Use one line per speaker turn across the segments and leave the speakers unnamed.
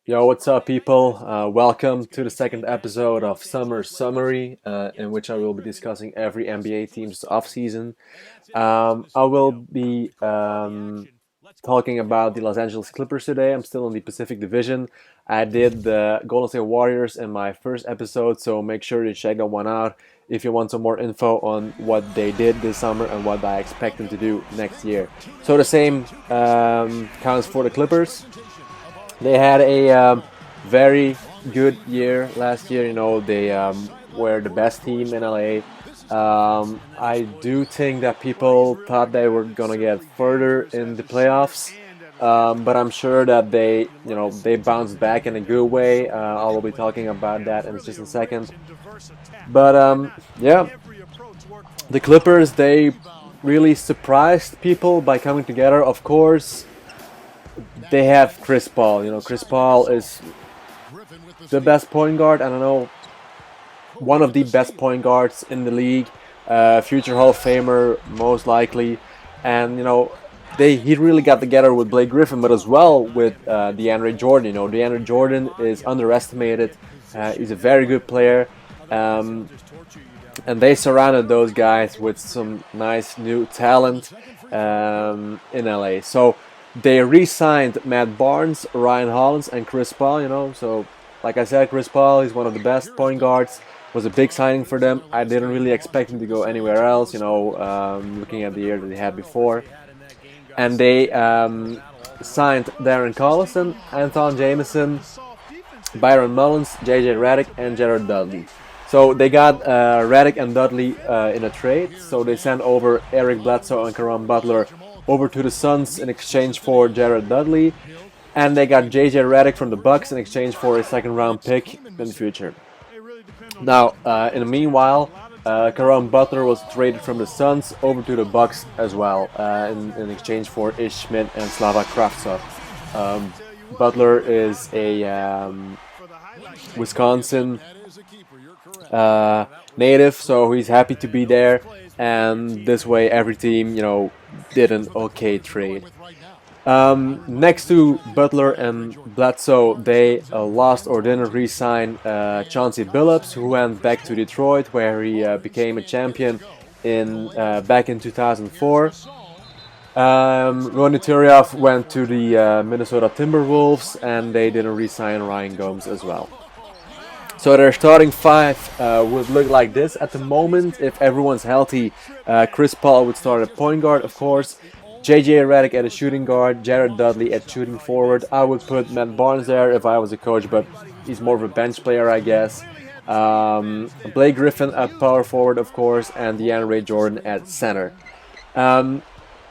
Yo, what's up, people? Welcome to the second episode of Summer Summary, in which I will be discussing every NBA team's offseason. I will be talking about the Los Angeles Clippers today. I'm still in the Pacific Division. I did the Golden State Warriors in my first episode, so make sure to check that one out if you want some more info on what they did this summer and what I expect them to do next year. So the same counts for the Clippers. They had a very good year last year. They were the best team in LA. I do think that people thought they were gonna get further in the playoffs, but I'm sure that they bounced back in a good way. I will be talking about that in just a second. But yeah, the Clippers, they really surprised people by coming together. Of course, they have Chris Paul. Chris Paul is the best point guard. I don't know, one of the best point guards in the league. Future Hall of Famer, most likely. And he really got together with Blake Griffin, but as well with DeAndre Jordan. DeAndre Jordan is underestimated. He's a very good player. And they surrounded those guys with some nice new talent in LA. So they re-signed Matt Barnes, Ryan Hollins, and Chris Paul. So like I said, Chris Paul is one of the best point guards. Was a big signing for them. I didn't really expect him to go anywhere else. Looking at the year that they had before, and they signed Darren Collison, Anton Jameson, Byron Mullins, JJ Redick, and Jared Dudley. So they got Redick and Dudley in a trade. So they sent over Eric Bledsoe and Caron Butler over to the Suns in exchange for Jared Dudley, and they got JJ Redick from the Bucks in exchange for a second-round pick in the future. Now, in the meanwhile, Caron Butler was traded from the Suns over to the Bucks as well in exchange for Ish Smith and Slava Kravtsov. Butler is a Wisconsin native, so he's happy to be there, and this way every team, did an okay trade. Next to Butler and Bledsoe, they lost or didn't re-sign Chauncey Billups, who went back to Detroit, where he became a champion back in 2004. Ronny Turiaf went to the Minnesota Timberwolves, and they didn't re-sign Ryan Gomes as well. So their starting five would look like this at the moment. If everyone's healthy, Chris Paul would start at point guard, of course. JJ Redick at a shooting guard, Jared Dudley at shooting forward. I would put Matt Barnes there if I was a coach, but he's more of a bench player, I guess. Blake Griffin at power forward, of course, and DeAndre Jordan at center.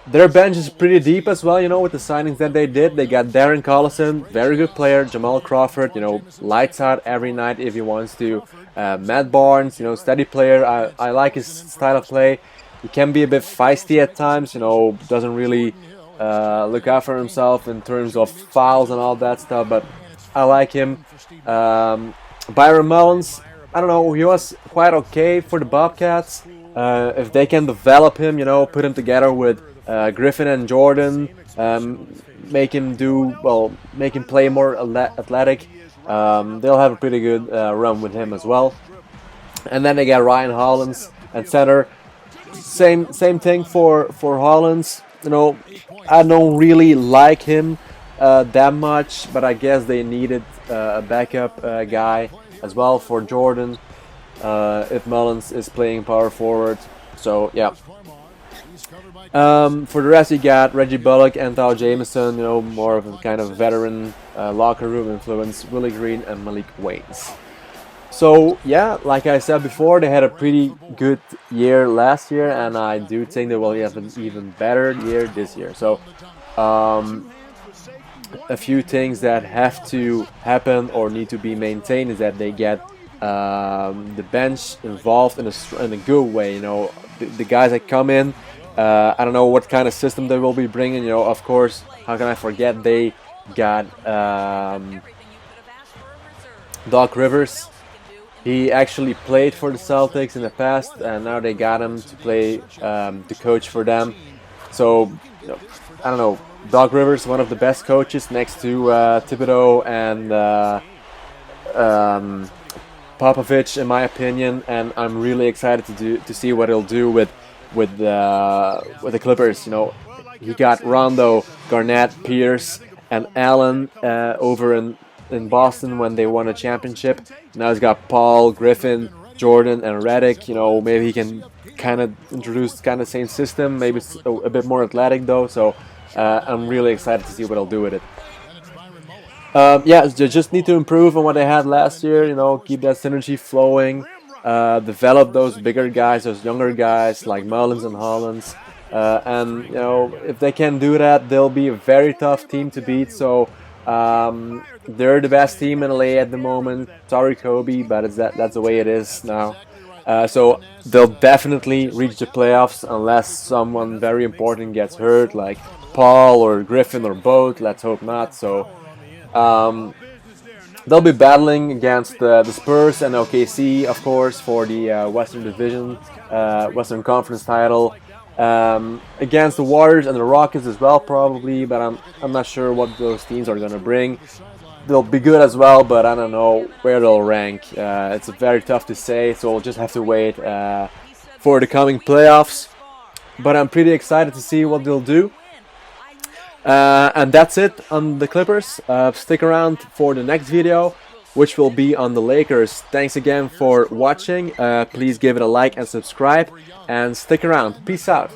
Their bench is pretty deep as well, with the signings that they did. They got Darren Collison, very good player. Jamal Crawford, lights out every night if he wants to. Matt Barnes, steady player. I like his style of play. He can be a bit feisty at times, doesn't really look out for himself in terms of fouls and all that stuff, but I like him. Byron Mullins, I don't know, he was quite okay for the Bobcats. If they can develop him, put him together with Griffin and Jordan, make him play more athletic, they'll have a pretty good run with him as well. And then they got Ryan Hollins at center. Same thing for Hollins. I don't really like him that much, but I guess they needed a backup guy as well for Jordan if Mullins is playing power forward. So yeah. For the rest, you got Reggie Bullock, Anthony Jameson, more of a kind of veteran locker room influence, Willie Green, and Malik Waynes. So yeah, like I said before, they had a pretty good year last year, and I do think they will have an even better year this year. So a few things that have to happen or need to be maintained is that they get the bench involved in a good way. The guys that come in, I don't know what kind of system they will be bringing. Of course, how can I forget they got Doc Rivers. He actually played for the Celtics in the past, and now they got him to play to coach for them. So I don't know. Doc Rivers, one of the best coaches next to Thibodeau and Popovich, in my opinion, and I'm really excited to see what he'll do with the Clippers. You know, he got Rondo, Garnett, Pierce, and Allen over in Boston when they won a championship. Now he's got Paul, Griffin, Jordan, and Redick. You know, maybe he can kind of introduce kind of same system. Maybe it's a bit more athletic though. So I'm really excited to see what he'll do with it. Yeah, they just need to improve on what they had last year. You know, keep that synergy flowing. Develop those bigger guys, those younger guys like Mullins and Hollins. And you know, if they can do that, they'll be a very tough team to beat. So they're the best team in LA at the moment. Sorry, Kobe, but that's the way it is now. So they'll definitely reach the playoffs unless someone very important gets hurt, like Paul or Griffin or both. Let's hope not. So they'll be battling against the Spurs and OKC, of course, for the Western Division, Western Conference title. Against the Warriors and the Rockets as well, probably, but I'm not sure what those teams are gonna bring. They'll be good as well, but I don't know where they'll rank. It's very tough to say, so we'll just have to wait for the coming playoffs. But I'm pretty excited to see what they'll do. And that's it on the Clippers. Stick around for the next video, which will be on the Lakers. Thanks again for watching. Please give it a like and subscribe, and stick around. Peace out.